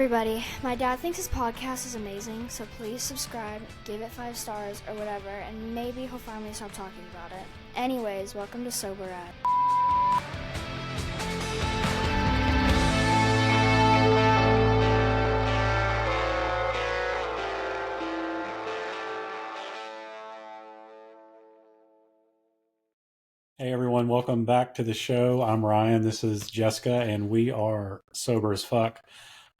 everybody, my dad thinks his podcast is amazing, so please subscribe, give it 5 stars or whatever, and maybe he'll finally stop talking about it. Anyways, welcome to Sobriety. Hey everyone, welcome back to the show. I'm Ryan, this is Jessica, and we are sober as fuck.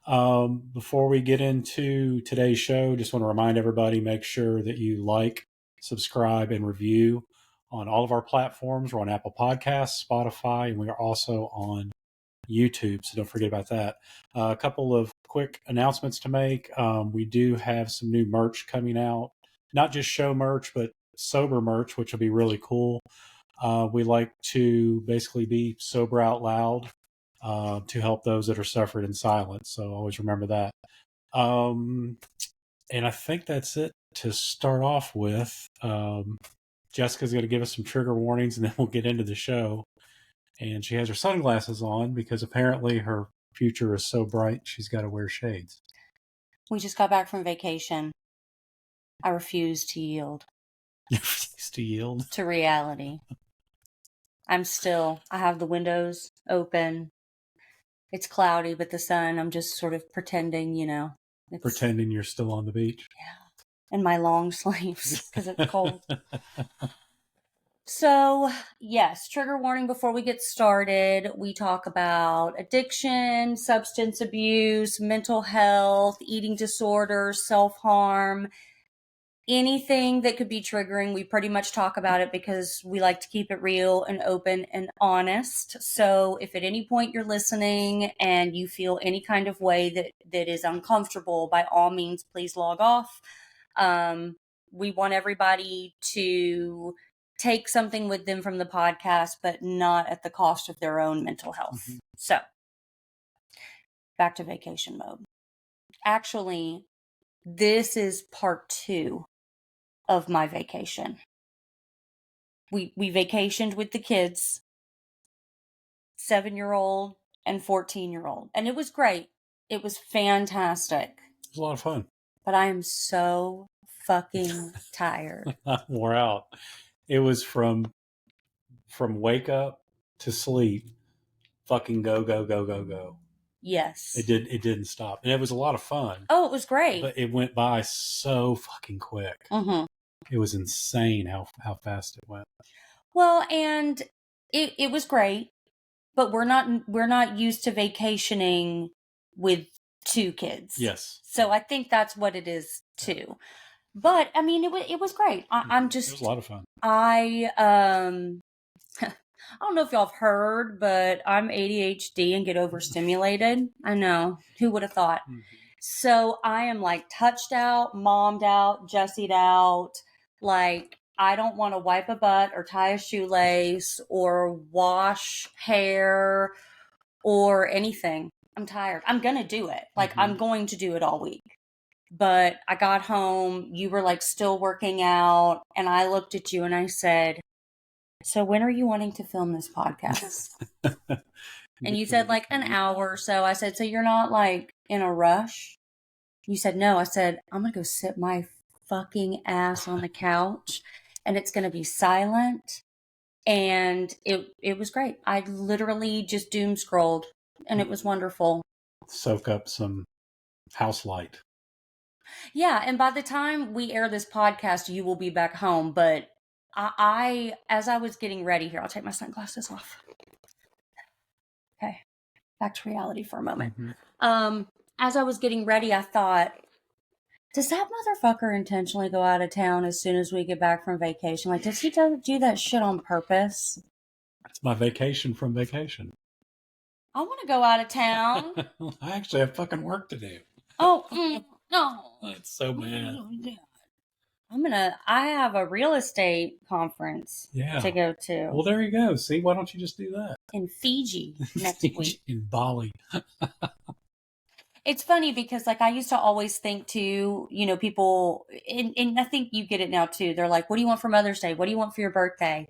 Before we get into today's show, just want to remind everybody, make sure that you like, subscribe, and review on all of our platforms. We're on Apple Podcasts, Spotify, and we are also on YouTube, so don't forget about that. A couple of quick announcements to make. We do have some new merch coming out, not just show merch, but sober merch, which will be really cool. We like to basically be sober out loud to help those that are suffering in silence. So always remember that. And I think that's it to start off with. Jessica's going to give us some trigger warnings, and then we'll get into the show. And she has her sunglasses on because apparently her future is so bright she's got to wear shades. We just got back from vacation. I refuse to yield. You refuse to yield? To reality. I have the windows open. It's cloudy, but the sun, I'm just sort of pretending, Pretending you're still on the beach? Yeah. In my long sleeves because it's cold. So, yes, trigger warning before we get started. We talk about addiction, substance abuse, mental health, eating disorders, self-harm. Anything that could be triggering, we pretty much talk about it because we like to keep it real and open and honest. So if at any point you're listening and you feel any kind of way that is uncomfortable, by all means, please log off. We want everybody to take something with them from the podcast, but not at the cost of their own mental health. Mm-hmm. So back to vacation mode. Actually, this is part 2 of my vacation. We vacationed with the kids, 7-year-old and 14-year-old. And it was great. It was fantastic. It was a lot of fun. But I am so fucking tired. I'm wore out. It was from wake up to sleep, fucking go, go, go, go, go. Yes. It didn't stop. And it was a lot of fun. Oh, it was great. But it went by so fucking quick. Mm-hmm. It was insane how fast it went. Well, and it was great, but we're not used to vacationing with 2 kids. Yes. So I think that's what it is too. But I mean, it was great. I'm just. It was a lot of fun. I don't know if y'all have heard, but I'm ADHD and get overstimulated. I know. Who would have thought? Mm-hmm. So I am like touched out, mommed out, Jessied out. Like, I don't want to wipe a butt or tie a shoelace or wash hair or anything. I'm tired. I'm going to do it. Like, mm-hmm. I'm going to do it all week. But I got home. You were like still working out. And I looked at you and I said, so when are you wanting to film this podcast? And you said like an hour or so. I said, so you're not like in a rush? You said, no. I said, I'm going to go sit my fucking ass on the couch and it's going to be silent. And it was great. I literally just doom scrolled and it was wonderful. Soak up some house light. Yeah. And by the time we air this podcast, you will be back home. But I as I was getting ready here, I'll take my sunglasses off. Okay. Back to reality for a moment. Mm-hmm. As I was getting ready, I thought, does that motherfucker intentionally go out of town as soon as we get back from vacation? Like, does he do that shit on purpose? It's my vacation from vacation. I want to go out of town. I actually have fucking work to do. Oh, no. It's so bad. I have a real estate conference to go to. Well, there you go. See, why don't you just do that? In Fiji next week. In Bali. It's funny because, like, I used to always think, too, people, and I think you get it now, too. They're like, what do you want for Mother's Day? What do you want for your birthday?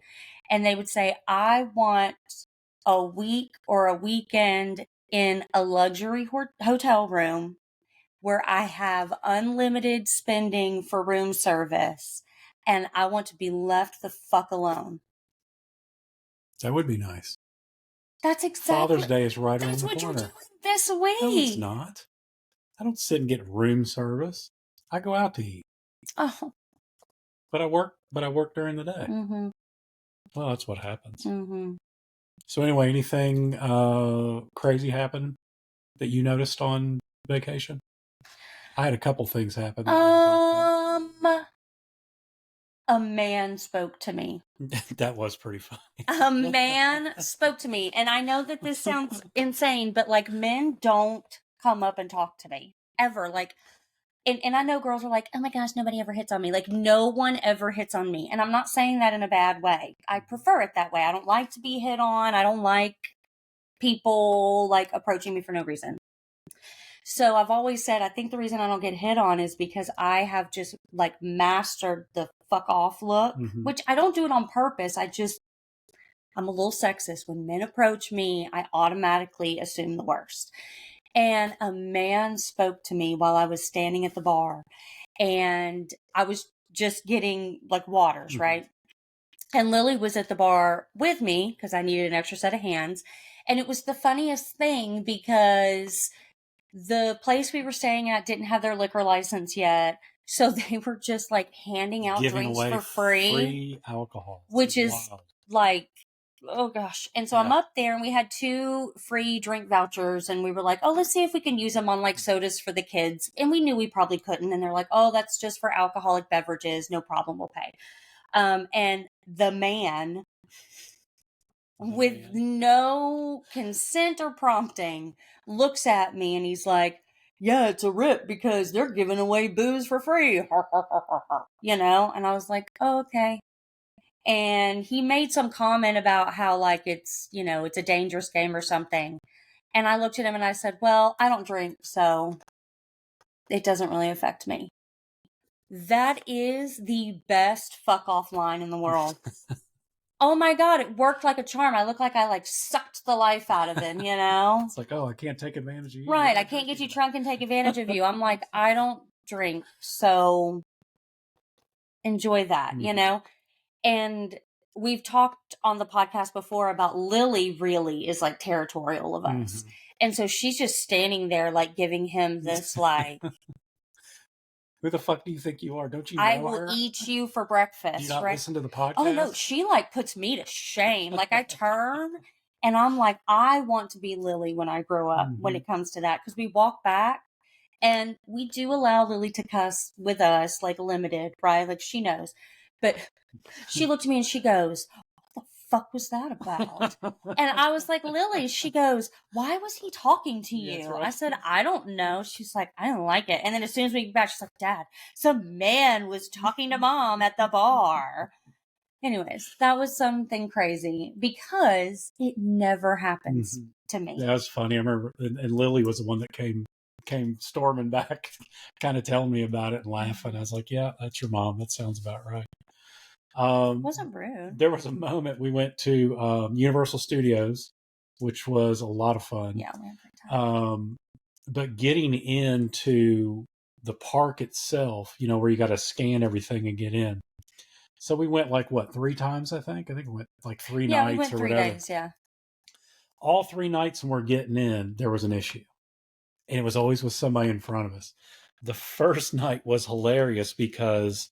And they would say, I want a week or a weekend in a luxury hotel room where I have unlimited spending for room service and I want to be left the fuck alone. That would be nice. That's exactly. Father's Day is right around That's the what you're corner. doing this week. No, it's not. I don't sit and get room service. I go out to eat. Oh. But I work during the day. Mm-hmm. Well, that's what happens. Mm-hmm. So anyway, anything crazy happen that you noticed on vacation? I had a couple things happen. A man spoke to me. That was pretty funny. A man spoke to me. And I know that this sounds insane, but like men don't come up and talk to me ever. Like, and I know girls are like, oh my gosh, nobody ever hits on me. Like no one ever hits on me. And I'm not saying that in a bad way. I prefer it that way. I don't like to be hit on. I don't like people like approaching me for no reason. So I've always said, I think the reason I don't get hit on is because I have just like mastered the fuck off look, which I don't do it on purpose. I'm a little sexist. When men approach me, I automatically assume the worst. And a man spoke to me while I was standing at the bar and I was just getting like waters, right? And Lily was at the bar with me because I needed an extra set of hands. And it was the funniest thing because the place we were staying at didn't have their liquor license yet. So they were just like handing out drinks for free alcohol, which is wild. Like, oh gosh. And so I'm up there and we had 2 free drink vouchers and we were like, oh, let's see if we can use them on like sodas for the kids. And we knew we probably couldn't. And they're like, oh, that's just for alcoholic beverages. No problem. We'll pay. And the man with no consent or prompting looks at me and he's like, yeah, it's a rip because they're giving away booze for free. You know? And I was like, oh, okay. And he made some comment about how like it's, you know, it's a dangerous game or something. And I looked at him and I said, well, I don't drink, so it doesn't really affect me. That is the best fuck off line in the world. Oh my God, it worked like a charm. I look like I like sucked the life out of him, you know? It's like, oh, I can't take advantage of you. Right, I can't get you drunk and take advantage of you. I'm like, I don't drink, so enjoy that, you know? And we've talked on the podcast before about Lily really is like territorial of us. And so she's just standing there like giving him this like... Who the fuck do you think you are? Don't you know I will eat you for breakfast. Do you not listen to the podcast? Oh no, she like puts me to shame. Like I turn and I'm like, I want to be Lily when I grow up when it comes to that. Because we walk back and we do allow Lily to cuss with us, like limited, right? Like she knows. But she looked at me and she goes, what the fuck was that about? And I was like, Lily, she goes, why was he talking to you? Right. I said, I don't know. She's like, I don't like it. And then as soon as we get back, she's like, Dad, some man was talking to Mom at the bar. Anyways, that was something crazy because it never happens to me. Yeah, that was funny. I remember, and Lily was the one that came storming back, kind of telling me about it and laughing. I was like, yeah, that's your mom. That sounds about right. It wasn't rude. There was a moment we went to Universal Studios, which was a lot of fun. Yeah, we had a great time. But getting into the park itself, you know, where you got to scan everything and get in. So we went like, what, 3 times, I think? I think we went like 3 nights we went or 3 whatever. days, yeah. All 3 nights when we're getting in, there was an issue. And it was always with somebody in front of us. The first night was hilarious because,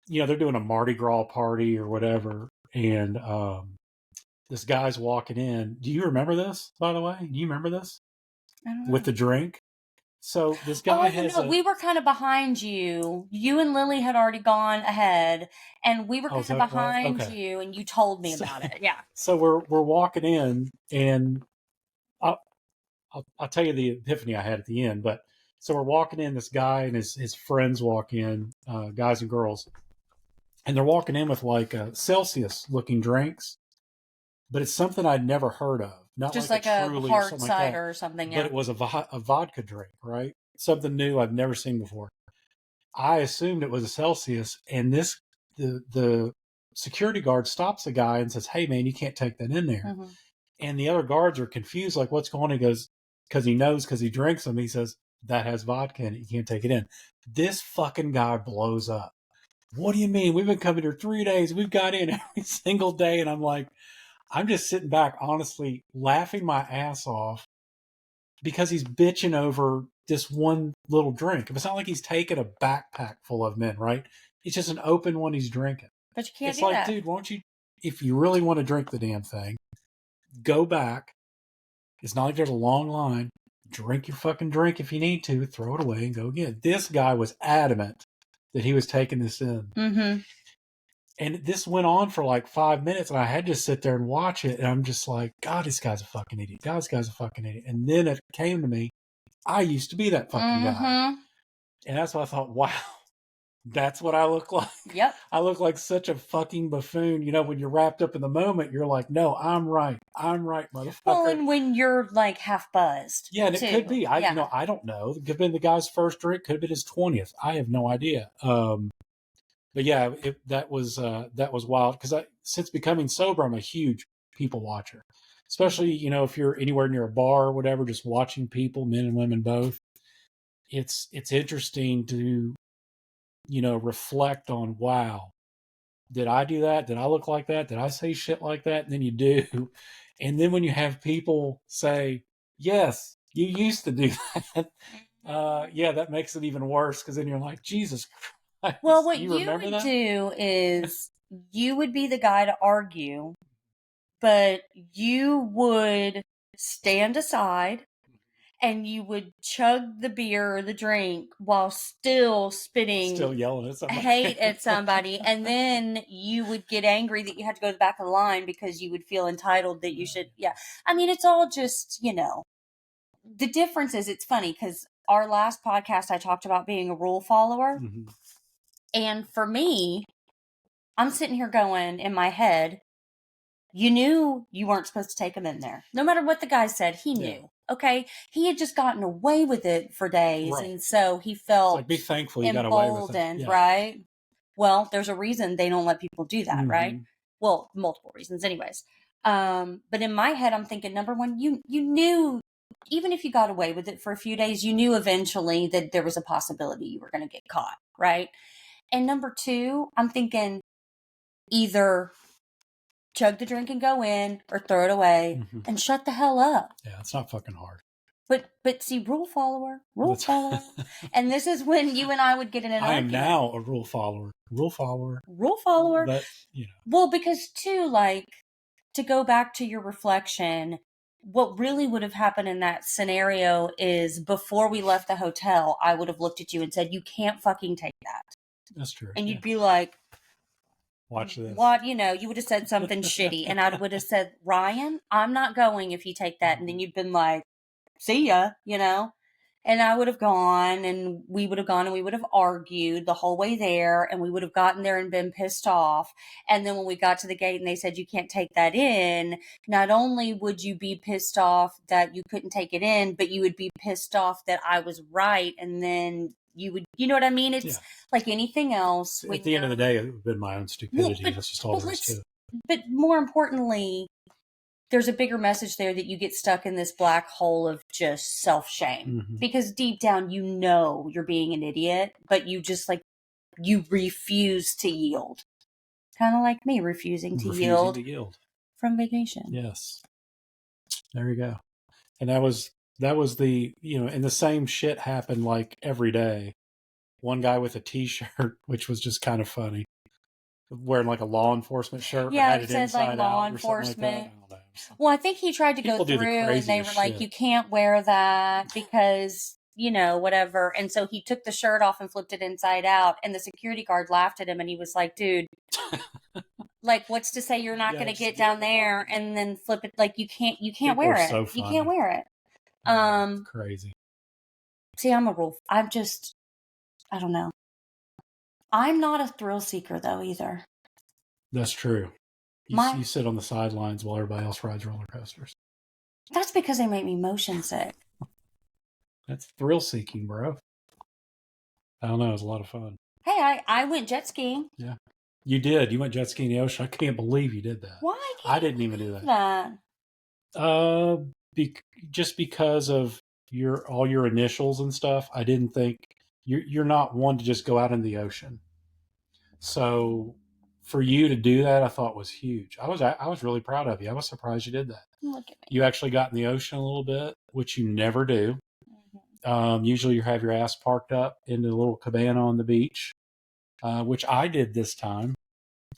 you know, they're doing a Mardi Gras party or whatever. And this guy's walking in. Do you remember this, by the way? Do you remember this? I don't know. With the drink? So this guy we were kind of behind you. You and Lily had already gone ahead, and we were kind of behind you, and you told me about it. Yeah. So we're walking in, and I'll tell you the epiphany I had at the end. But so we're walking in. This guy and his friends walk in, guys and girls, and they're walking in with like Celsius looking drinks, but it's something I'd never heard of. Not just like a Truly hard cider or something. But it was a vodka drink, right? Something new I've never seen before. I assumed it was a Celsius, and the security guard stops the guy and says, "Hey, man, you can't take that in there." And the other guards are confused, like, "What's going on?" He goes, because he knows, because he drinks them. He says, that has vodka in it. You can't take it in. This fucking guy blows up. What do you mean? We've been coming here 3 days. We've got in every single day. And I'm like, I'm just sitting back, honestly, laughing my ass off because he's bitching over this one little drink. It's not like he's taking a backpack full of men, right? It's just an open one he's drinking. But you can't It's do like, that. dude, won't you, if you really want to drink the damn thing, go back. It's not like there's a long line. Drink your fucking drink if you need to. Throw it away and go again. This guy was adamant that he was taking this in. Mm-hmm. And this went on for like 5 minutes, and I had to sit there and watch it. And I'm just like, God, this guy's a fucking idiot. God, this guy's a fucking idiot. And then it came to me, I used to be that fucking guy. And that's why I thought, wow, that's what I look like. Yep. I look like such a fucking buffoon. You know, when you're wrapped up in the moment, you're like, no, I'm right. I'm right, motherfucker. Well, and when you're like half buzzed. Yeah, and too. it could be. I don't know. It could have been the guy's first drink. Could have been his 20th. I have no idea. But yeah, that was wild because since becoming sober, I'm a huge people watcher. Especially, you know, if you're anywhere near a bar or whatever, just watching people, men and women both. It's interesting to, you know, reflect on, wow, did I do that? Did I look like that? Did I say shit like that? And then you do. And then when you have people say, yes, you used to do that. Yeah, that makes it even worse because then you're like, Jesus Christ. Well, what you remember would that? do is you would be the guy to argue, but you would stand aside and you would chug the beer or the drink while still spitting yelling at somebody. hate at somebody. And then you would get angry that you had to go to the back of the line because you would feel entitled that you should. Yeah. I mean, it's all just, you know, the difference is it's funny because our last podcast, I talked about being a rule follower. Mm-hmm. And for me, I'm sitting here going in my head, you knew you weren't supposed to take him in there. No matter what the guy said, he knew. Yeah. Okay? He had just gotten away with it for days. Right. And so he felt like, be thankful you got away with it. Yeah. Right? Well, there's a reason they don't let people do that, Mm-hmm. right? Well, multiple reasons anyways. But in my head, I'm thinking, number one, you knew, even if you got away with it for a few days, you knew eventually that there was a possibility you were going to get caught, right? And number two, I'm thinking either chug the drink and go in or throw it away and shut the hell up. Yeah, it's not fucking hard. But see, rule follower. And this is when you and I would get in an argument. I am now a rule follower. But, you know. Well, because too, like, to go back to your reflection, what really would have happened in that scenario is before we left the hotel, I would have looked at you and said, you can't fucking take that. That's true. And you'd be like, watch this. What, you know, you would have said something shitty. And I would have said, Ryan, I'm not going if you take that. And then you'd been like, see ya, you know? And I would have gone and we would have argued the whole way there. And we would have gotten there and been pissed off. And then when we got to the gate and they said, you can't take that in, not only would you be pissed off that you couldn't take it in, but you would be pissed off that I was right. And then you would, you know what I mean? It's like anything else. At the end of the day, it would have been my own stupidity. That's just all there is to it. But more importantly, there's a bigger message there that you get stuck in this black hole of just self-shame. Because deep down, you know you're being an idiot, but you just like, you refuse to yield. Kind of like me refusing to yield from vacation. Yes. There you go. And that was the, you know, and the same shit happened like every day. One guy with a t-shirt, which was just kind of funny, wearing like a law enforcement shirt. Yeah, had it said like law enforcement. Like well, I think he tried to go through and they were like, you can't wear that because, you know, whatever. And so he took the shirt off and flipped it inside out. And the security guard laughed at him and he was like, dude, like, what's to say you're not going to get down there and then flip it? Like, you can't wear it. So you can't wear it. Crazy. See, I don't know. I'm not a thrill seeker though either. That's true. You sit on the sidelines while everybody else rides roller coasters. That's because they make me motion sick. That's thrill seeking, bro. I don't know. It was a lot of fun. Hey, I went jet skiing. Yeah. You did. You went jet skiing in the ocean. I can't believe you did that. Why? I didn't even do that. Just because of all your initials and stuff, I didn't think you're not one to just go out in the ocean. So for you to do that, I thought was huge. I was really proud of you. I was surprised you did that. Look at me. You actually got in the ocean a little bit, which you never do. Usually you have your ass parked up in the little cabana on the beach, which I did this time,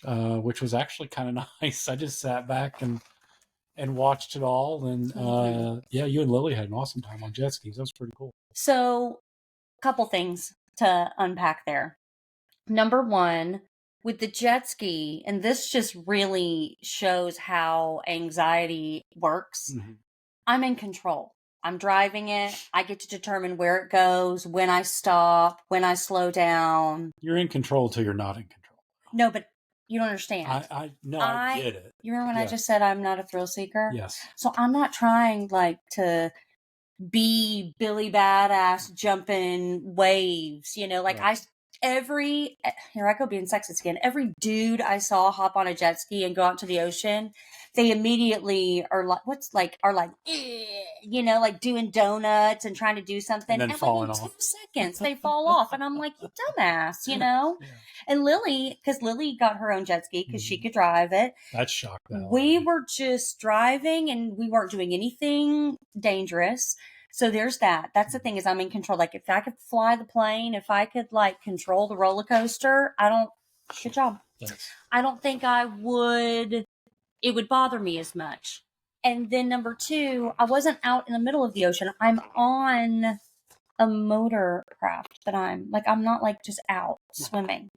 which was actually kind of nice. I just sat back and watched it all. And yeah, you and Lily had an awesome time on jet skis. That was pretty cool. So, a couple things to unpack there. Number one, with the jet ski, and this just really shows how anxiety works, I'm in control. I'm driving it. I get to determine where it goes, when I stop, when I slow down. You're in control until you're not in control. No, but you don't understand. I get it. You remember when I just said I'm not a thrill seeker? Yes. So I'm not trying to be Billy Badass jumping waves, right. Here I go being sexist again. Every dude I saw hop on a jet ski and go out to the ocean, they immediately are like, like doing donuts and trying to do something. And then falling like in off. 2 seconds they fall off. And I'm like, you dumbass, Yeah. And Lily, because Lily got her own jet ski because she could drive it. That shocked that. We were just driving and we weren't doing anything dangerous. So there's that. That's the thing, is I'm in control. Like if I could fly the plane, if I could control the roller coaster, good job. Yes. I don't think it would bother me as much. And then number two, I wasn't out in the middle of the ocean. I'm on a motor craft, but I'm not just out swimming.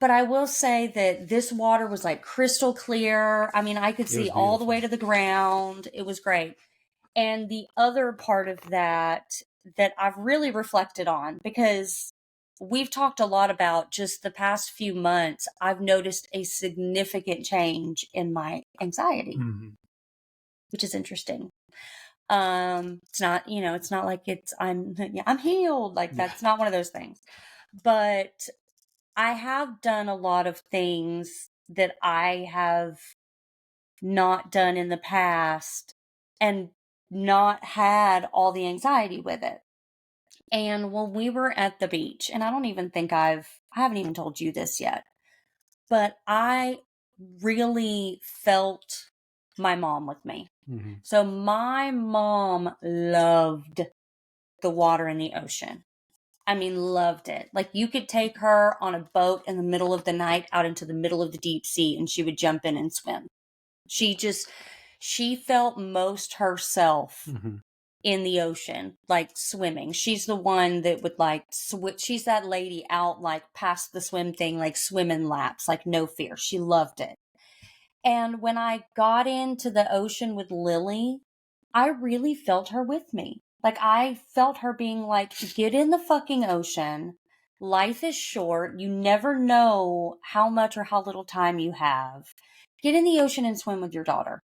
But I will say that this water was crystal clear. I mean, I could see all the way to the ground. It was great. And the other part of that I've really reflected on, because we've talked a lot about just the past few months, I've noticed a significant change in my anxiety, which is interesting. It's not, it's not like I'm healed. That's not one of those things. But I have done a lot of things that I have not done in the past and not had all the anxiety with it. And when we were at the beach, and I don't even think I haven't even told you this yet, but I really felt my mom with me. So my mom loved the water in the ocean. I mean, loved it. You could take her on a boat in the middle of the night out into the middle of the deep sea and she would jump in and swim. She felt most herself in the ocean, swimming. She's the one that would she's that lady out past the swim thing, swimming laps, no fear. She loved it. And when I got into the ocean with Lily, I really felt her with me. I felt her being get in the fucking ocean. Life is short. You never know how much or how little time you have. Get in the ocean and swim with your daughter.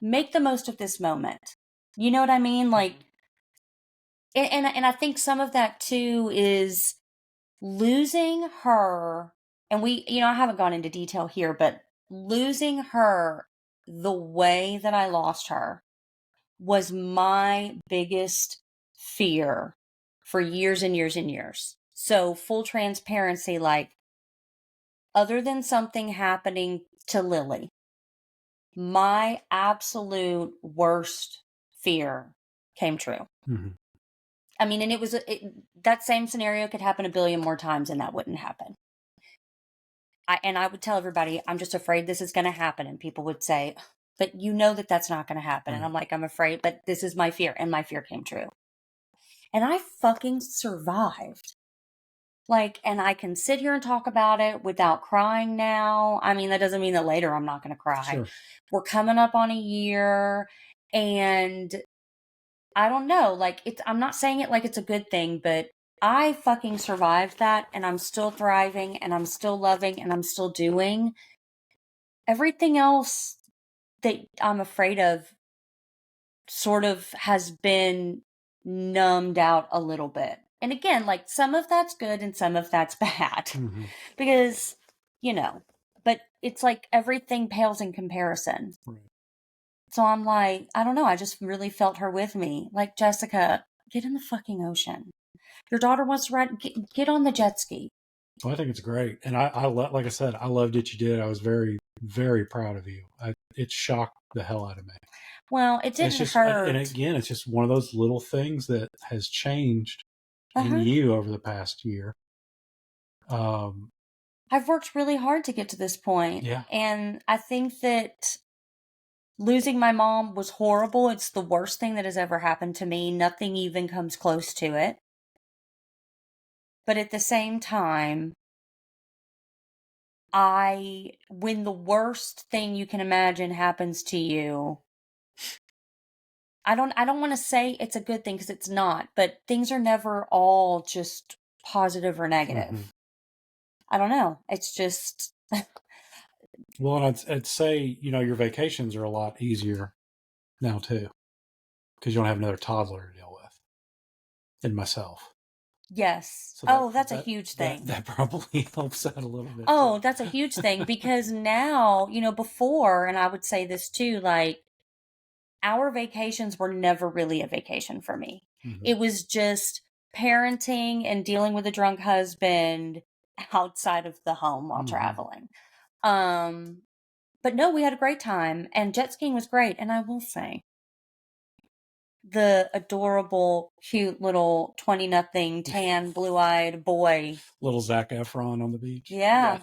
Make the most of this moment. You know what I mean? And I think some of that too is losing her. And I haven't gone into detail here, but losing her the way that I lost her was my biggest fear for years and years and years. So full transparency, other than something happening to Lily, my absolute worst fear came true. I mean, and it was that same scenario could happen a billion more times and that wouldn't happen. I would tell everybody, I'm just afraid this is going to happen. And people would say, but that's not going to happen. And I'm I'm afraid, but this is my fear. And my fear came true. And I fucking survived. And I can sit here and talk about it without crying now. I mean, that doesn't mean that later I'm not going to cry. Sure. We're coming up on a year and I don't know, I'm not saying it like it's a good thing, but I fucking survived that and I'm still thriving and I'm still loving and I'm still doing everything else that I'm afraid of. Sort of has been numbed out a little bit. And again, some of that's good and some of that's bad because, but it's everything pales in comparison. Right. So I'm like, I don't know. I just really felt her with me. Like, Jessica, get in the fucking ocean. Your daughter wants to ride, get on the jet ski. Well, I think it's great. And like I said, I loved what you did. I was very, very proud of you. It shocked the hell out of me. Well, it And it's didn't just, hurt. and again, it's just one of those little things that has changed in you over the past year. I've worked really hard to get to this point. Yeah. And I think that losing my mom was horrible. It's the worst thing that has ever happened to me. Nothing even comes close to it. But at the same time, when the worst thing you can imagine happens to you, I don't want to say it's a good thing, because it's not, but things are never all just positive or negative. Mm-hmm. I don't know. It's just. Well, and I'd say, your vacations are a lot easier now too, because you don't have another toddler to deal with, and myself. Yes. So that's a huge thing. That probably helps out a little bit. Oh, that's a huge thing, because now, before, and I would say this too, like, our vacations were never really a vacation for me. Mm-hmm. It was just parenting and dealing with a drunk husband outside of the home while traveling. But no, we had a great time, and jet skiing was great. And I will say, the adorable, cute little 20-nothing, tan, blue-eyed boy. Little Zac Efron on the beach. Yeah.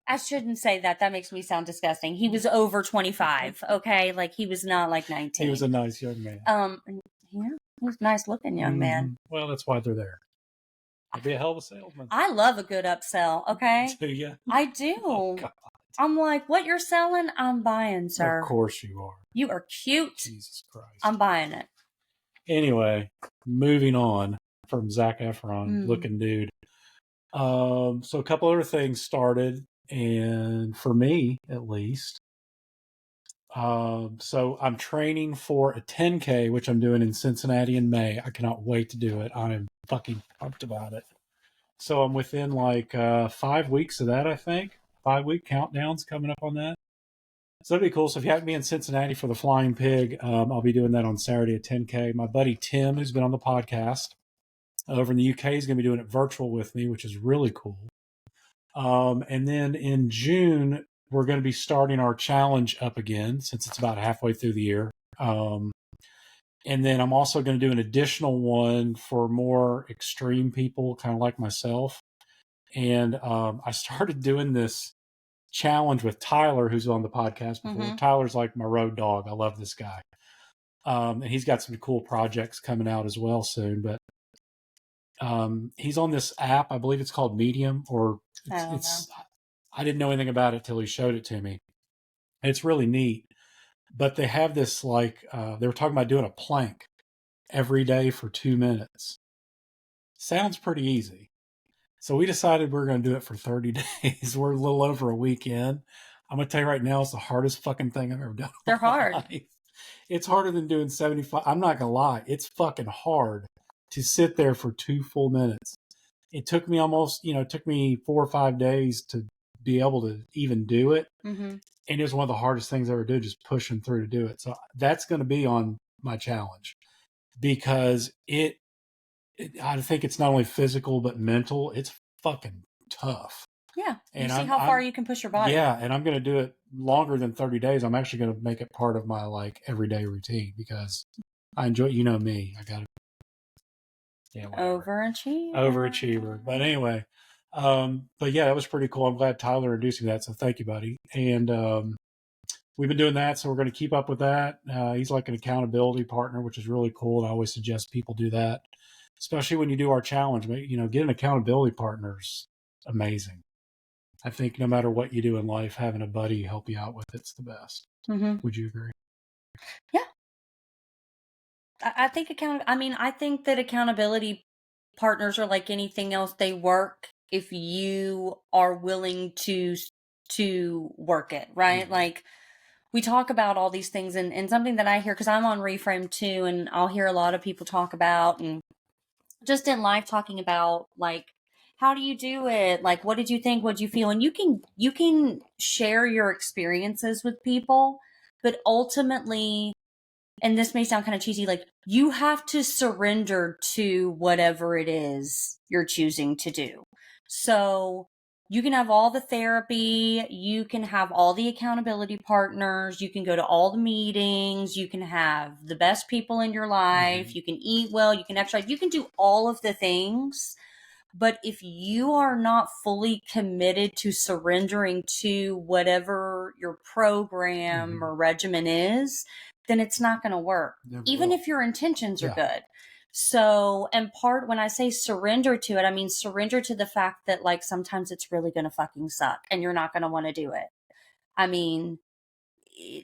I shouldn't say that. That makes me sound disgusting. He was over 25, okay? Like, he was not like 19. He was a nice young man. Yeah, he was a nice-looking young man. Well, that's why they're there. I'd be a hell of a salesman. I love a good upsell, okay? Do you? I do. Oh, God. I'm like, what you're selling, I'm buying, sir. Of course you are. You are cute. Jesus Christ. I'm buying it. Anyway, moving on from Zac Efron looking dude. So a couple other things started, and for me at least. So I'm training for a 10K, which I'm doing in Cincinnati in May. I cannot wait to do it. I am fucking pumped about it. So I'm within like 5 weeks of that, I think. 5-week countdowns coming up on that. So that'd be cool. So if you happen to be in Cincinnati for the Flying Pig, I'll be doing that on Saturday at 10K. My buddy Tim, who's been on the podcast over in the UK, is going to be doing it virtual with me, which is really cool. And then in June, we're going to be starting our challenge up again, since it's about halfway through the year. And then I'm also going to do an additional one for more extreme people, kind of like myself. And I started doing this challenge with Tyler, who's on the podcast before. Tyler's like my road dog. I love this guy. And he's got some cool projects coming out as well soon. But he's on this app. I believe it's called Medium, or I didn't know anything about it till he showed it to me. It's really neat. But they have this, like, they were talking about doing a plank every day for 2 minutes. Sounds pretty easy. So we decided we were going to do it for 30 days. We're a little over a week in. I'm going to tell you right now, it's the hardest fucking thing I've ever done. They're hard. It's harder than doing 75. I'm not going to lie. It's fucking hard to sit there for 2 full minutes. It took me it took me 4 or 5 days to be able to even do it. And it was one of the hardest things I ever did, just pushing through to do it. So that's going to be on my challenge, because I think it's not only physical, but mental. It's fucking tough. Yeah. And see how far you can push your body. Yeah. And I'm going to do it longer than 30 days. I'm actually going to make it part of my like everyday routine, because I enjoy, me. I got to. Yeah. Overachiever. But anyway, but yeah, that was pretty cool. I'm glad Tyler introduced me to that. So thank you, buddy. And, we've been doing that. So we're going to keep up with that. He's like an accountability partner, which is really cool. And I always suggest people do that, especially when you do our challenge. Get an accountability partner is amazing. I think no matter what you do in life, having a buddy help you out with it's the best. Would you agree? Yeah. I think I think that accountability partners are like anything else. They work if you are willing to work it, right? Like, we talk about all these things, and something that I hear, because I'm on Reframe too, and I'll hear a lot of people talk about, and just in life talking about, like, how do you do it? Like, what did you think? What did you feel? And you can share your experiences with people, But ultimately, and this may sound kind of cheesy, like you have to surrender to whatever it is you're choosing to do. So you can have all the therapy, you can have all the accountability partners, you can go to all the meetings, you can have the best people in your life, you can eat well, you can exercise, you can do all of the things. But if you are not fully committed to surrendering to whatever your program or regimen is, then it's not going to work, even if your intentions are good. So, and when I say surrender to it, I mean surrender to the fact that like sometimes it's really going to fucking suck and you're not going to want to do it. I mean,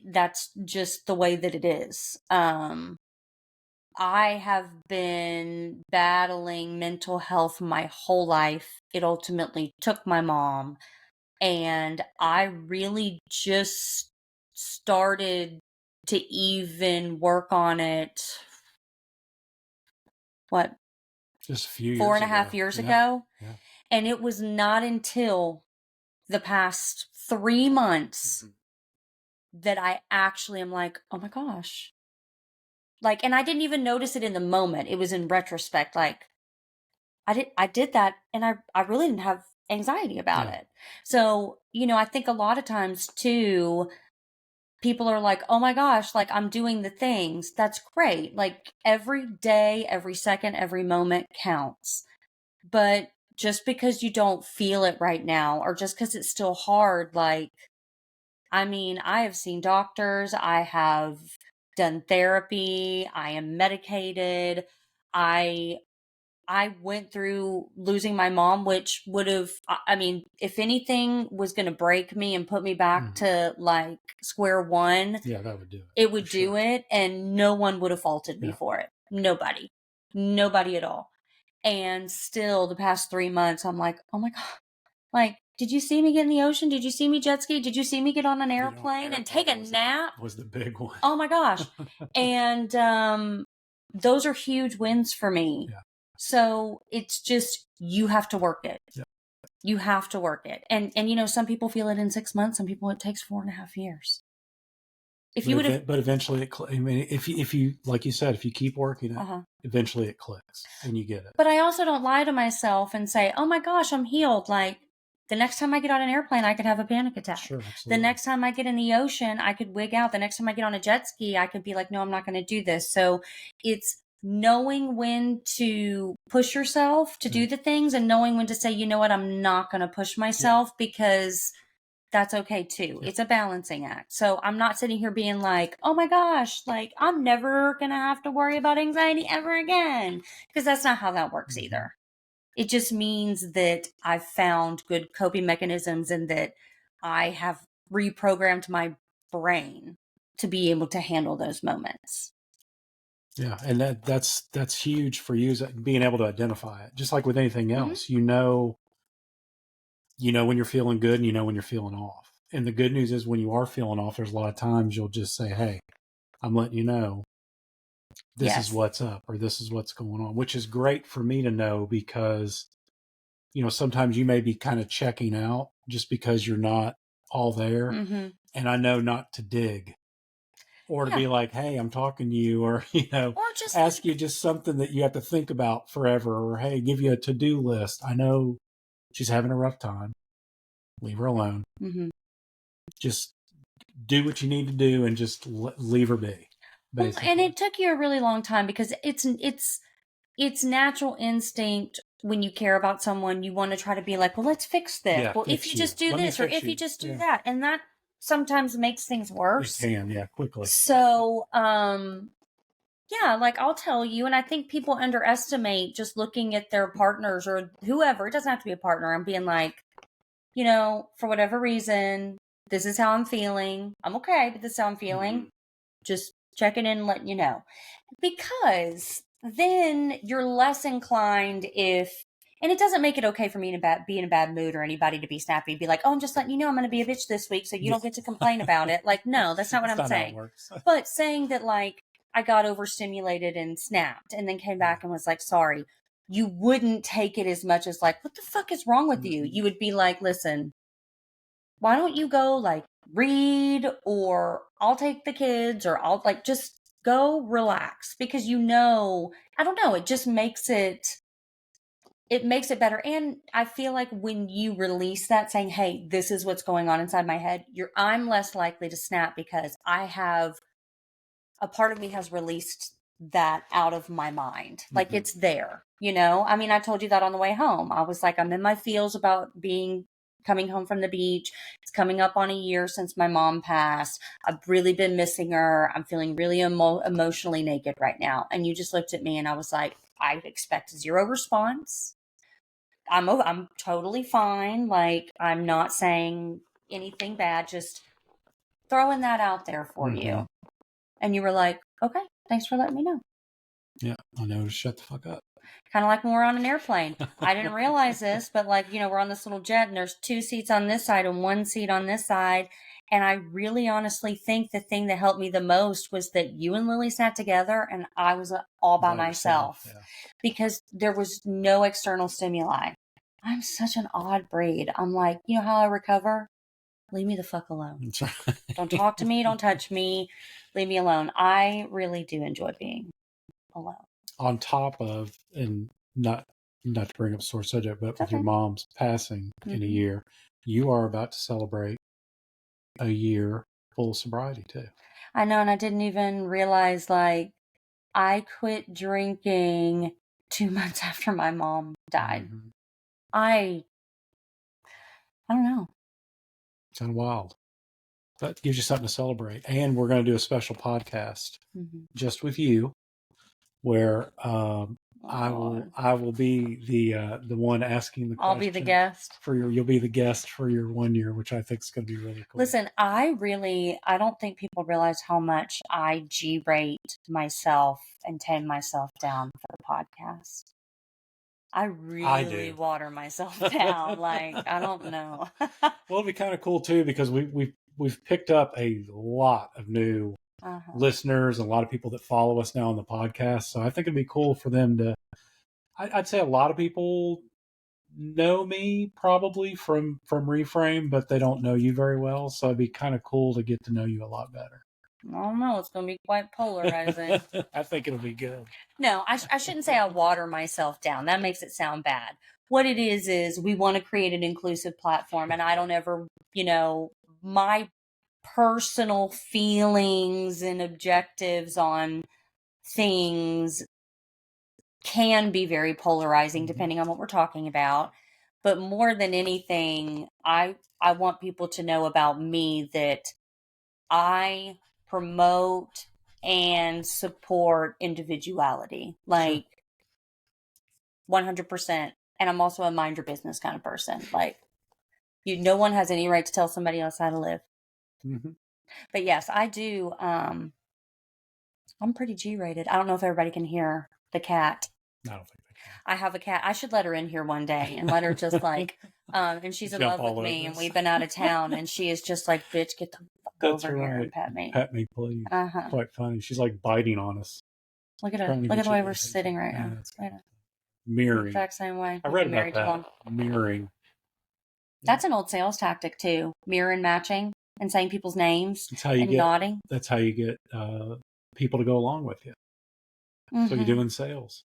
that's just the way that it is. I have been battling mental health my whole life. It ultimately took my mom, and I really just started to even work on it. What? Just a few years 4.5 years ago. Yeah. And it was not until the past 3 months that I actually am like, oh my gosh. Like, and I didn't even notice it in the moment. It was in retrospect. Like, I did that and I really didn't have anxiety about it. So, I think a lot of times too, people are like, oh my gosh, like I'm doing the things. That's great. Like every day, every second, every moment counts. But just because you don't feel it right now, or just because it's still hard, like, I mean, I have seen doctors, I have done therapy, I am medicated. I went through losing my mom, which would have, I mean, if anything was going to break me and put me back to like square one, that would do it. It would do it. And no one would have faulted me for it. Nobody at all. And still the past 3 months, I'm like, oh my God, like, did you see me get in the ocean? Did you see me jet ski? Did you see me get on an airplane and take a nap? Was the big one. Oh my gosh. And, those are huge wins for me. Yeah. So it's just, you have to work it. Yeah. You have to work it. And some people feel it in 6 months. Some people, it takes 4.5 years. But eventually I mean, if you, like you said, if you keep working it, eventually it clicks and you get it. But I also don't lie to myself and say, oh my gosh, I'm healed. Like the next time I get on an airplane, I could have a panic attack. Sure, absolutely. The next time I get in the ocean, I could wig out. The next time I get on a jet ski, I could be like, no, I'm not going to do this. So it's knowing when to push yourself to do the things and knowing when to say, you know what, I'm not going to push myself because that's okay too. It's a balancing act. So I'm not sitting here being like, oh my gosh, like I'm never going to have to worry about anxiety ever again. Because that's not how that works either. It just means that I've found good coping mechanisms and that I have reprogrammed my brain to be able to handle those moments. Yeah, and that's huge for you, being able to identify it. Just like with anything else, you know when you're feeling good and you know when you're feeling off. And the good news is when you are feeling off, there's a lot of times you'll just say, hey, I'm letting you know this is what's up or this is what's going on, which is great for me to know because, sometimes you may be kind of checking out just because you're not all there. And I know not to dig or to be like, hey, I'm talking to you, or, or just ask you just something that you have to think about forever, or, hey, give you a to-do list. I know she's having a rough time. Leave her alone. Just do what you need to do and just leave her be. Well, and it took you a really long time because it's natural instinct when you care about someone, you want to try to be like, well, let's fix this. Yeah, well, if you just do this, or if you just do that. And that sometimes makes things worse. It can, quickly. So, like I'll tell you, and I think people underestimate just looking at their partners or whoever. It doesn't have to be a partner. I'm being like, for whatever reason, this is how I'm feeling. I'm okay, but this is how I'm feeling. Just checking in and letting you know. Because then you're less inclined and it doesn't make it okay for me to be in a bad mood or anybody to be snappy and be like, oh, I'm just letting you know I'm going to be a bitch this week so you don't get to complain about it. Like, no, that's not what I'm saying. But saying that like I got overstimulated and snapped and then came back and was like, sorry, you wouldn't take it as much as like, what the fuck is wrong with you? You would be like, listen, why don't you go like read, or I'll take the kids, or I'll like just go relax, because I don't know, it just makes it better. And I feel like when you release that, saying, hey, this is what's going on inside my head, I'm less likely to snap, because a part of me has released that out of my mind. Like it's there, I mean, I told you that on the way home. I was like, I'm in my feels about coming home from the beach. It's coming up on a year since my mom passed. I've really been missing her. I'm feeling really emotionally naked right now. And you just looked at me and I was like, I expect zero response. I'm totally fine. Like, I'm not saying anything bad, just throwing that out there for you. And you were like, okay, thanks for letting me know. Yeah, I know to shut the fuck up. Kind of like when we're on an airplane. I didn't realize this, but like, we're on this little jet and there's 2 seats on this side and 1 seat on this side. And I really honestly think the thing that helped me the most was that you and Lily sat together and I was all by myself. Yeah. Because there was no external stimuli. I'm such an odd breed. I'm like, you know how I recover? Leave me the fuck alone. That's right. Don't talk to me. Don't touch me. Leave me alone. I really do enjoy being alone. On top of, and not to bring up a sore subject, but with your mom's passing in a year, you are about to celebrate a year full sobriety too. I know, and I didn't even realize, like, I quit drinking 2 months after my mom died. I don't know. It's kind of wild. That gives you something to celebrate. And we're going to do a special podcast just with you, where I will be the one asking the question. I'll be the guest. You'll be the guest for your 1 year, which I think is going to be really cool. Listen, I don't think people realize how much I G-rate myself and tame myself down for the podcast. I really water myself down. Like, I don't know. Well, it'd be kind of cool too, because we've picked up a lot of new listeners, and a lot of people that follow us now on the podcast. So I think it'd be cool for them to. I'd say a lot of people know me probably from Reframe, but they don't know you very well. So it'd be kind of cool to get to know you a lot better. I don't know. It's going to be quite polarizing. I think it'll be good. No, I shouldn't say I water myself down. That makes it sound bad. What it is we want to create an inclusive platform, and I don't ever, my personal feelings and objectives on things can be very polarizing depending on what we're talking about. But more than anything, I want people to know about me, that I promote and support individuality, like 100%. And I'm also a mind your business kind of person. Like, no one has any right to tell somebody else how to live. But yes, I do. I'm pretty G-rated. I don't know if everybody can hear the cat. I don't think they can. I have a cat. I should let her in here one day and let her just like, and she's in love with me, and we've been out of town, and she is just like, bitch, get the fuck over here and pet me. Pet me, please. Quite funny. She's like biting on us. Look at her. Look at the way we're sitting right now. Mirroring. Exact same way. I read about that. Mirroring. That's an old sales tactic too. Mirror and matching and saying people's names and nodding. That's how you get people to go along with you. So you're doing sales.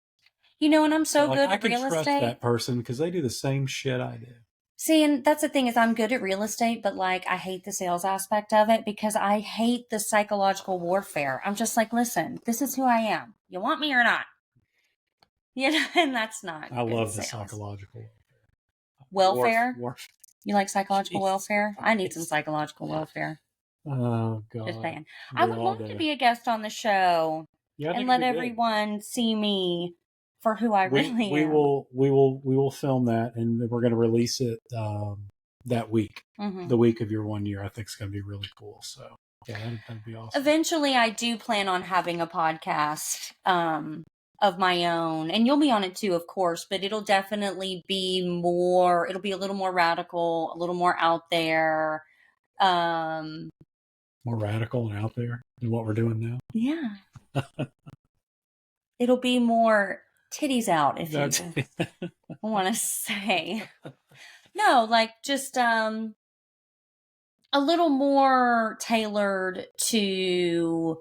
And I'm so good at real estate. I can trust that person because they do the same shit I do. See, and that's the thing, is I'm good at real estate, but like, I hate the sales aspect of it because I hate the psychological warfare. I'm just like, listen, this is who I am. You want me or not? And that's not. I love the psychological welfare. You like psychological welfare? I need some psychological welfare. Oh God! Just saying. I would love to be a guest on the show and let everyone see me for who I really am. We will film that, and we're going to release it that week, the week of your 1 year. I think it's going to be really cool. So yeah, that'd be awesome. Eventually, I do plan on having a podcast of my own, and you'll be on it too, of course. But it'll definitely be more. It'll be a little more radical, a little more out there. More radical and out there than what we're doing now. Yeah. It'll be more titties out, if you want to say. No, like just, I a little more tailored to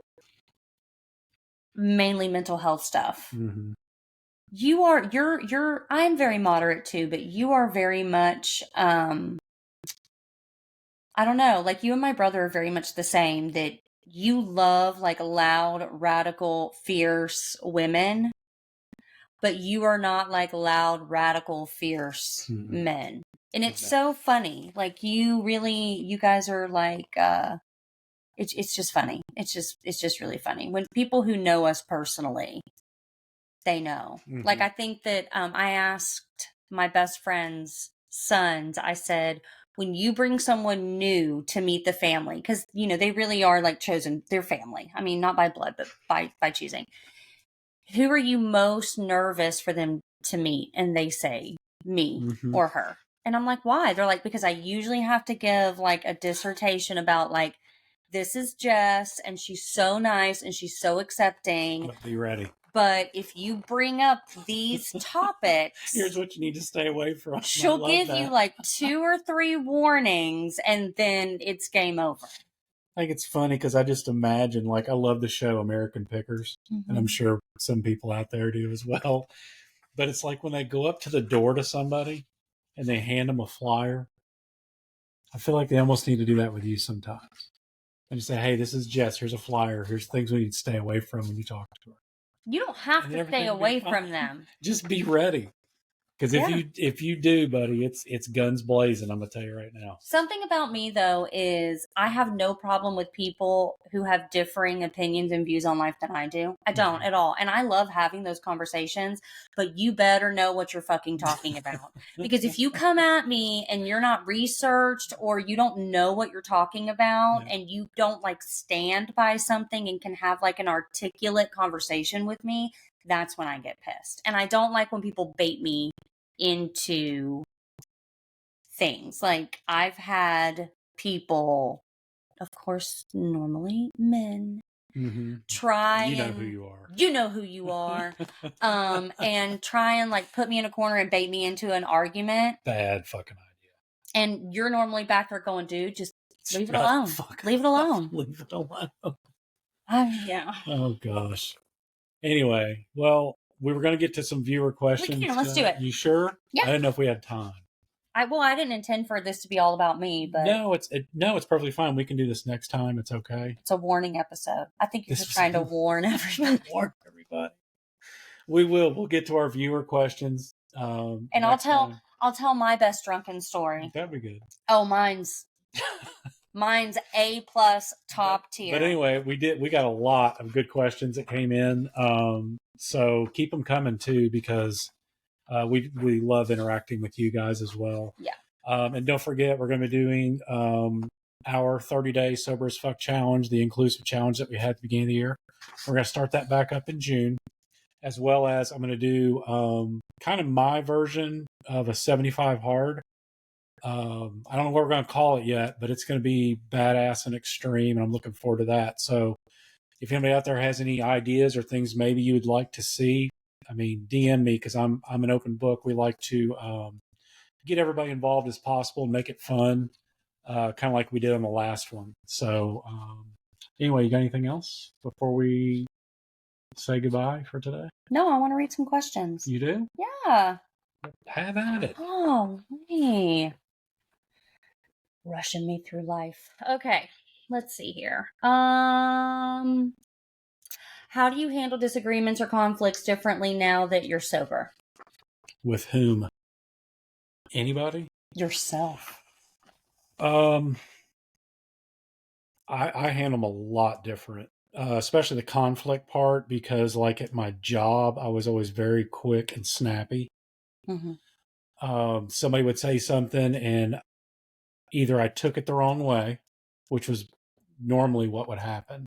mainly mental health stuff. Mm-hmm. I'm very moderate too, but you are very much, I don't know, like you and my brother are very much the same, that you love like loud, radical, fierce women, but you are not like loud, radical, fierce men. And it's so funny. Like you guys are like, it's just funny. It's just really funny. When people who know us personally, they know. Mm-hmm. Like I think that I asked my best friend's sons, I said, when you bring someone new to meet the family, because they really are like chosen, their family. I mean, not by blood, but by choosing. Who are you most nervous for them to meet? And they say me or her. And I'm like, why? They're like, because I usually have to give like a dissertation about like, this is Jess and she's so nice and she's so accepting. But be ready. But if you bring up these topics, here's what you need to stay away from. She'll give you like 2 or 3 warnings and then it's game over. I think it's funny because I just imagine, like, I love the show American Pickers, and I'm sure some people out there do as well. But it's like when they go up to the door to somebody and they hand them a flyer, I feel like they almost need to do that with you sometimes. And you say, hey, this is Jess. Here's a flyer. Here's things we need to stay away from when you talk to her. You don't have to stay away from them. Just be ready. Because if you do, buddy, it's guns blazing. I'm gonna tell you right now. Something about me though is I have no problem with people who have differing opinions and views on life than I do. I don't at all, and I love having those conversations. But you better know what you're fucking talking about, because if you come at me and you're not researched or you don't know what you're talking about and you don't like stand by something and can have like an articulate conversation with me, that's when I get pissed. And I don't like when people bait me into things. Like I've had people, of course, normally men, try you know who you are. You know who you are. And try and like put me in a corner and bait me into an argument. Bad fucking idea. And you're normally back there going, dude, just leave it alone. Leave it alone. Leave it alone. Yeah. Oh gosh. Anyway, well, we were going to get to some viewer questions. We can. Let's do it. You sure? Yeah. I didn't know if we had time. I didn't intend for this to be all about me, but no, it's perfectly fine. We can do this next time. It's okay. It's a warning episode. I think you're just trying to warn everybody. Warn everybody. We will. We'll get to our viewer questions. And I'll tell my best drunken story. That'd be good. Oh, mine's A+ top tier. But anyway, we got a lot of good questions that came in. So keep them coming too, because we love interacting with you guys as well. Yeah. And don't forget, we're going to be doing our 30-day sober as fuck challenge, the inclusive challenge that we had at the beginning of the year. We're going to start that back up in June, as well as I'm going to do kind of my version of a 75 hard. I don't know what we're going to call it yet, but it's going to be badass and extreme, and I'm looking forward to that. So if anybody out there has any ideas or things maybe you would like to see, I mean, DM me, because I'm an open book. We like to get everybody involved as possible and make it fun, kind of like we did on the last one. So anyway, you got anything else before we say goodbye for today? No, I want to read some questions. You do? Yeah. Have at it. Oh, me. Rushing me through life. Okay, let's see here. How do you handle disagreements or conflicts differently now that you're sober? With whom? Anybody? Yourself. I handle them a lot different, especially the conflict part, because like at my job, I was always very quick and snappy. Somebody would say something and either I took it the wrong way, which was normally what would happen,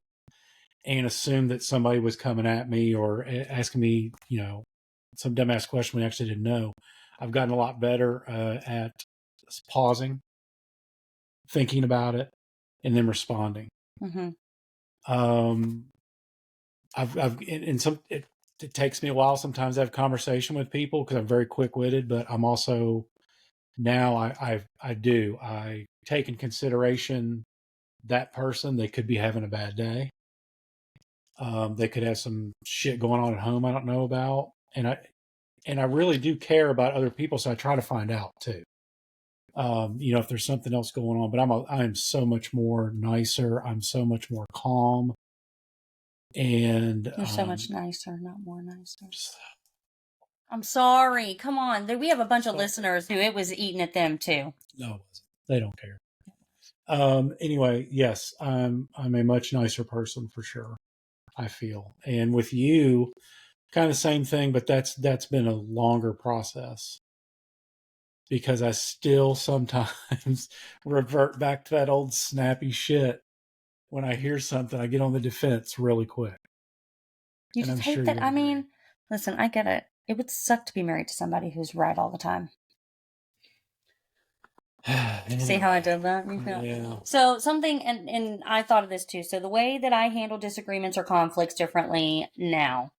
and assumed that somebody was coming at me or asking me, some dumbass question we actually didn't know. I've gotten a lot better at pausing, thinking about it, and then responding. It takes me a while sometimes to have conversation with people because I'm very quick-witted, but I'm also now I take in consideration that person. They could be having a bad day. They could have some shit going on at home I don't know about. And I really do care about other people, so I try to find out too. If there's something else going on, but I'm so much more nicer. I'm so much more calm. And you're so much nicer, not more nicer. I'm sorry. Come on. We have a bunch of listeners who it was eating at them too. No, it wasn't. They don't care. Anyway, yes, I'm a much nicer person for sure, I feel. And with you, kind of the same thing, but that's been a longer process because I still sometimes revert back to that old snappy shit. When I hear something, I get on the defense really quick. You just hate that. I mean, listen, I get it. It would suck to be married to somebody who's right all the time. Anyway. See how I did that? Yeah. So something, and I thought of this too. So the way that I handle disagreements or conflicts differently now,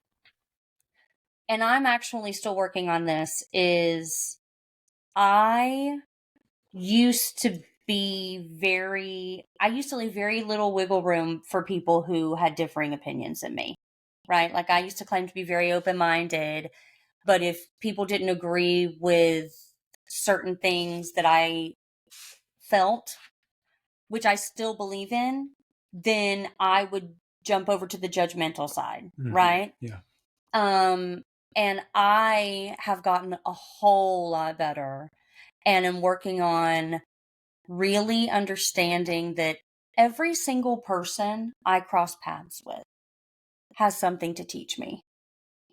and I'm actually still working on this, is I used to leave very little wiggle room for people who had differing opinions than me, right? Like I used to claim to be very open-minded, but if people didn't agree with certain things that I felt, which I still believe in, then I would jump over to the judgmental side, right? Yeah. And I have gotten a whole lot better and am working on really understanding that every single person I cross paths with has something to teach me.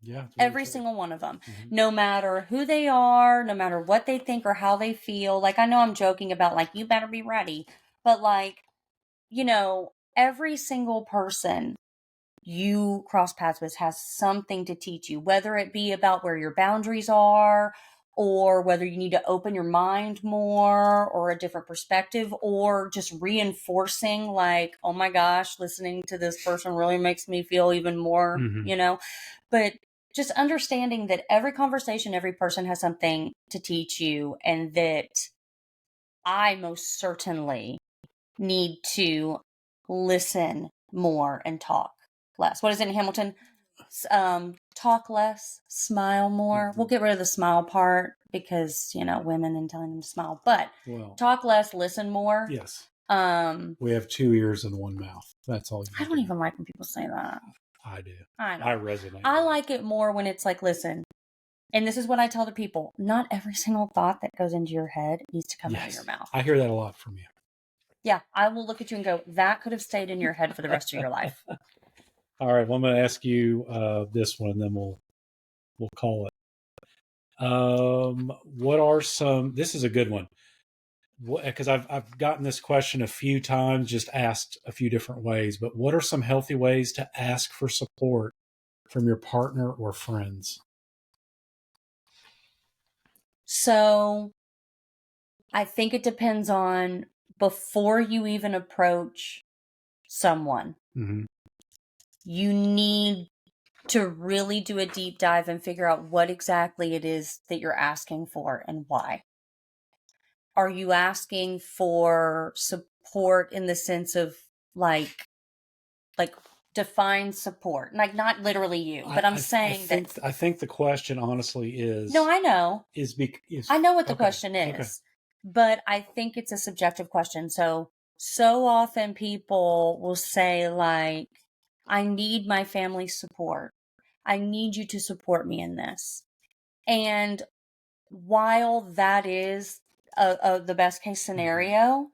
Yeah. Every single one of them, no matter who they are, no matter what they think or how they feel. Like, I know I'm joking about like, you better be ready, but like, every single person you cross paths with has something to teach you, whether it be about where your boundaries are, or whether you need to open your mind more or a different perspective, or just reinforcing like, oh my gosh, listening to this person really makes me feel even more, but just understanding that every conversation, every person has something to teach you, and that I most certainly need to listen more and talk less. What is it in Hamilton? Talk less, smile more. We'll get rid of the smile part because, women and telling them to smile, but talk less, listen more. Yes. We have 2 ears and 1 mouth. That's all. I don't even like when people say that. I do. I know. I resonate. I like it more when it's like, listen, and this is what I tell the people, not every single thought that goes into your head needs to come out of your mouth. I hear that a lot from you. Yeah, I will look at you and go, that could have stayed in your head for the rest of your life. All right, well, I'm going to ask you this one, and then we'll call it. What are some? This is a good one because I've gotten this question a few times, just asked a few different ways. But what are some healthy ways to ask for support from your partner or friends? So, I think it depends on before you even approach someone. You need to really do a deep dive and figure out what exactly it is that you're asking for and why. Are you asking for support in the sense of like define support? Like not literally you, but I'm saying I think the question honestly is... No, I know. I know what the question is, but I think it's a subjective question. So often people will say like, I need my family's support. I need you to support me in this. And while that is the best case scenario,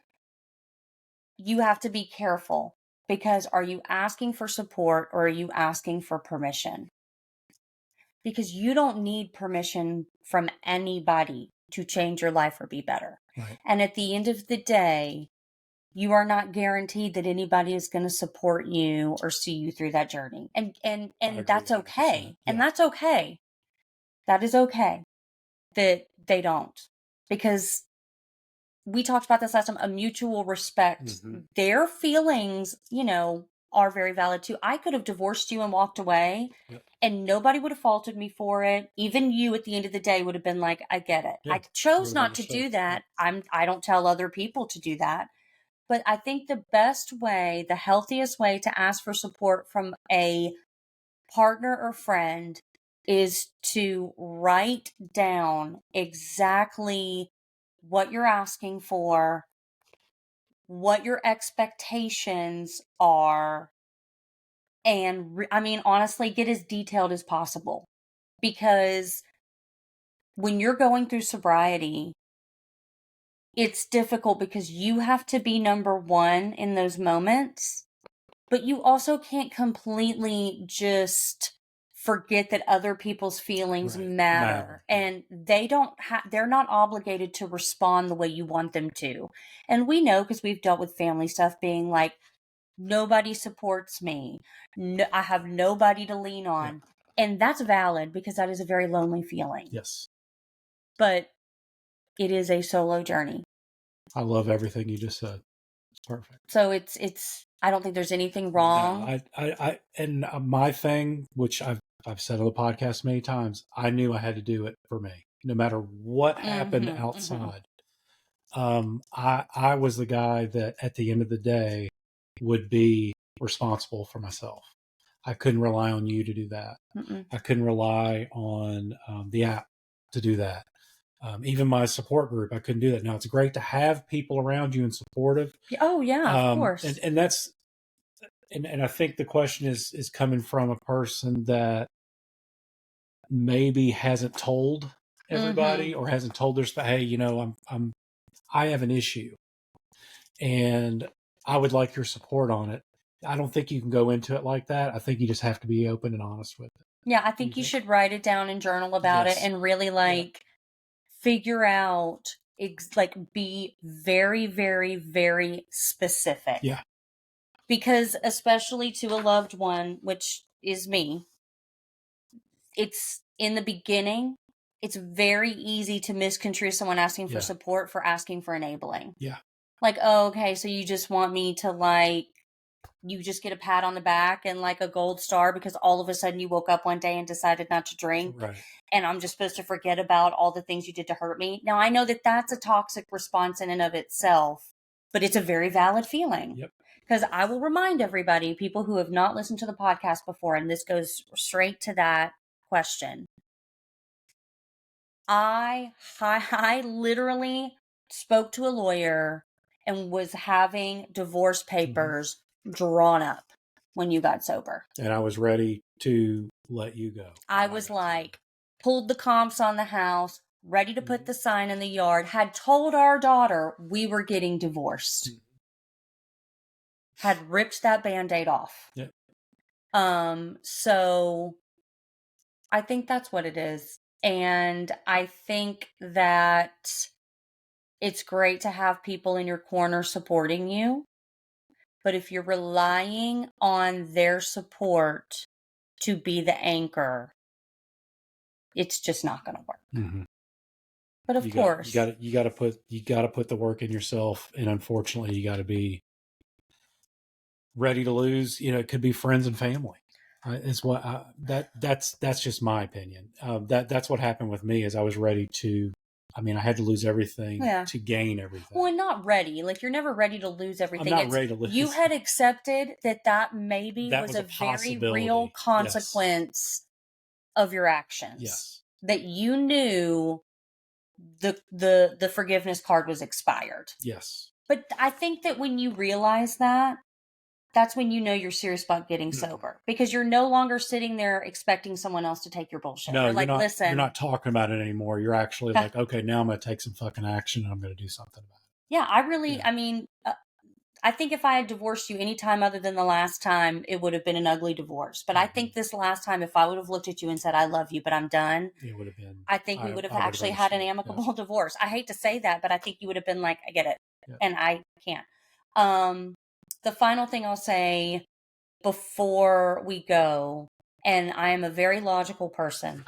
you have to be careful, because are you asking for support or are you asking for permission? Because you don't need permission from anybody to change your life or be better. Right. And at the end of the day, you are not guaranteed that anybody is going to support you or see you through that journey. And that's okay. Yeah. And that's okay. That is okay that they don't. Because we talked about this last time, a mutual respect. Their feelings, are very valid too. I could have divorced you and walked away, Yep. and nobody would have faulted me for it. Even you at the end of the day would have been like, I get it. Yeah, I chose would have not to do understood. that. I don't tell other people to do that. But I think the best way, the healthiest way to ask for support from a partner or friend is to write down exactly what you're asking for, what your expectations are, and honestly, get as detailed as possible. Because when you're going through sobriety, it's difficult because you have to be number one in those moments, but you also can't completely just forget that other people's feelings Right. matter, and they're not obligated to respond the way you want them to. And we know, because we've dealt with family stuff, being like, nobody supports me. No, I have nobody to lean on. And that's valid, because that is a very lonely feeling. Yes. But it is a solo journey. I love everything you just said. It's perfect. So it's I don't think there's anything wrong. No, and my thing, which I've said on the podcast many times, I knew I had to do it for me, no matter what happened outside. I was the guy that at the end of the day would be responsible for myself. I couldn't rely on you to do that. I couldn't rely on the app to do that. Even my support group, I couldn't do that. Now, it's great to have people around you and supportive. Oh yeah, of course. And that's and I think the question is coming from a person that maybe hasn't told everybody or hasn't told their spouse, hey, I have an issue and I would like your support on it. I don't think you can go into it like that. I think you just have to be open and honest with it. Yeah, I think you should write it down and journal about it, and really figure out, be very, very, very specific. Yeah. Because especially to a loved one, which is me, it's in the beginning, it's very easy to misconstrue someone asking for support for asking for enabling. Yeah. Like, oh, okay, so you just want me to you just get a pat on the back and a gold star because all of a sudden you woke up one day and decided not to drink. Right. And I'm just supposed to forget about all the things you did to hurt me. Now, I know that that's a toxic response in and of itself, but it's a very valid feeling. Yep. Because I will remind everybody, people who have not listened to the podcast before, and this goes straight to that question. I literally spoke to a lawyer and was having divorce papers drawn up when you got sober. And I was ready to let you go. I was pulled the comps on the house, ready to put the sign in the yard, had told our daughter we were getting divorced. Had ripped that Band-Aid off. Yep. So I think that's what it is. And I think that it's great to have people in your corner supporting you. But if you're relying on their support to be the anchor, it's just not going to work. Mm-hmm. But of course, you got to put the work in yourself, and unfortunately, you got to be ready to lose. It could be friends and family. It's what that's just my opinion. That's what happened with me. Is I was ready to. I had to lose everything to gain everything. Well, and not ready. You're never ready to lose everything. I'm not ready to lose. You had accepted that maybe was a very real consequence of your actions. Yes. That you knew the forgiveness card was expired. Yes. But I think that when you realize that, that's when you know you're serious about getting sober, because you're no longer sitting there expecting someone else to take your bullshit. No, you're not, listen. You're not talking about it anymore. You're actually okay, now I'm going to take some fucking action and I'm going to do something about it. Yeah, I think if I had divorced you any time other than the last time, it would have been an ugly divorce. But I think this last time, if I would have looked at you and said, I love you, but I'm done, it would have been. I think we would have actually had an amicable divorce. I hate to say that, but I think you would have been like, I get it. Yeah. And I can't. The final thing I'll say before we go, and I am a very logical person.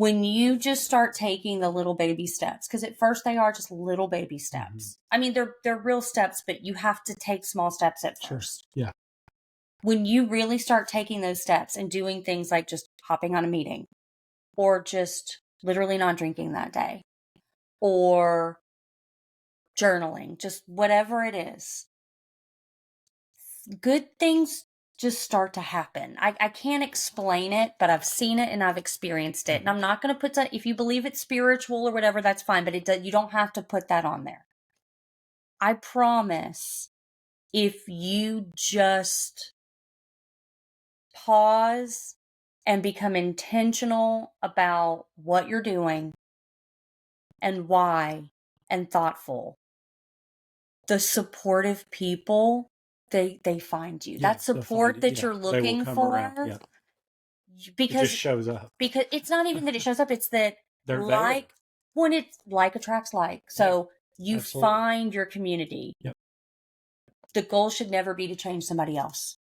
when you just start taking the little baby steps, because at first they are just little baby steps. I mean, they're real steps, but you have to take small steps at first. Yeah. When you really start taking those steps and doing things like just hopping on a meeting or just literally not drinking that day or journaling, just whatever it is, good things just start to happen. I can't explain it, but I've seen it and I've experienced it. And I'm not going to put that, if you believe it's spiritual or whatever, that's fine, but you don't have to put that on there. I promise, if you just pause and become intentional about what you're doing and why and thoughtful, the supportive people, they find you. That support that you're looking for, because it just shows up. Because it's not even that it shows up; it's that They're like there. when it's like attracts like. So you absolutely. find your community. Yep. The goal should never be to change somebody else.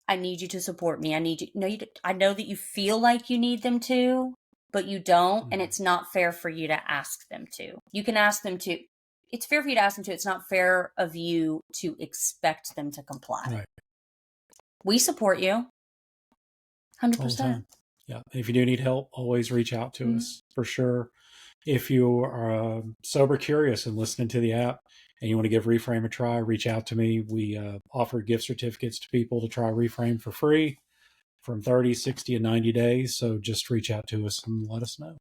I need you to support me. I need you. No, I know that you feel like you need them to, but you don't, and it's not fair for you to ask them to. You can ask them to. It's fair for you to ask them to. It's not fair of you to expect them to comply. Right. We support you. 100%. Yeah. If you do need help, always reach out to us for sure. If you are sober curious and listening to the app and you want to give Reframe a try, reach out to me. We offer gift certificates to people to try Reframe for free from 30, 60, and 90 days. So just reach out to us and let us know.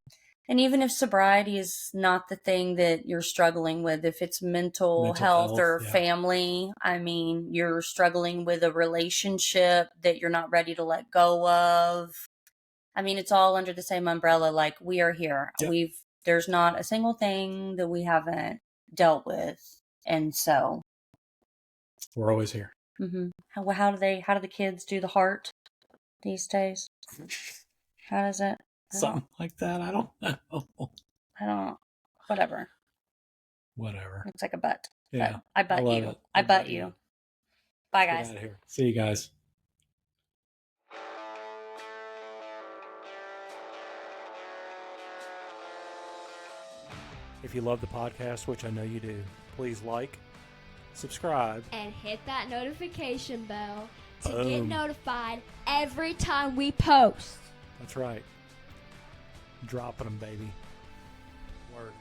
And even if sobriety is not the thing that you're struggling with, if it's mental health or family, I mean, you're struggling with a relationship that you're not ready to let go of. I mean, it's all under the same umbrella. Like, we are here. Yep. There's not a single thing that we haven't dealt with. And so we're always here. Mm-hmm. How do the kids do the heart these days? How does it? Something like that. I don't know. Whatever. It's like a butt. Yeah. I butt you. I butt you. Bye, guys. Get out of here. See you guys. If you love the podcast, which I know you do, please like, subscribe, and hit that notification bell to get notified every time we post. That's right. Dropping them, baby. Work.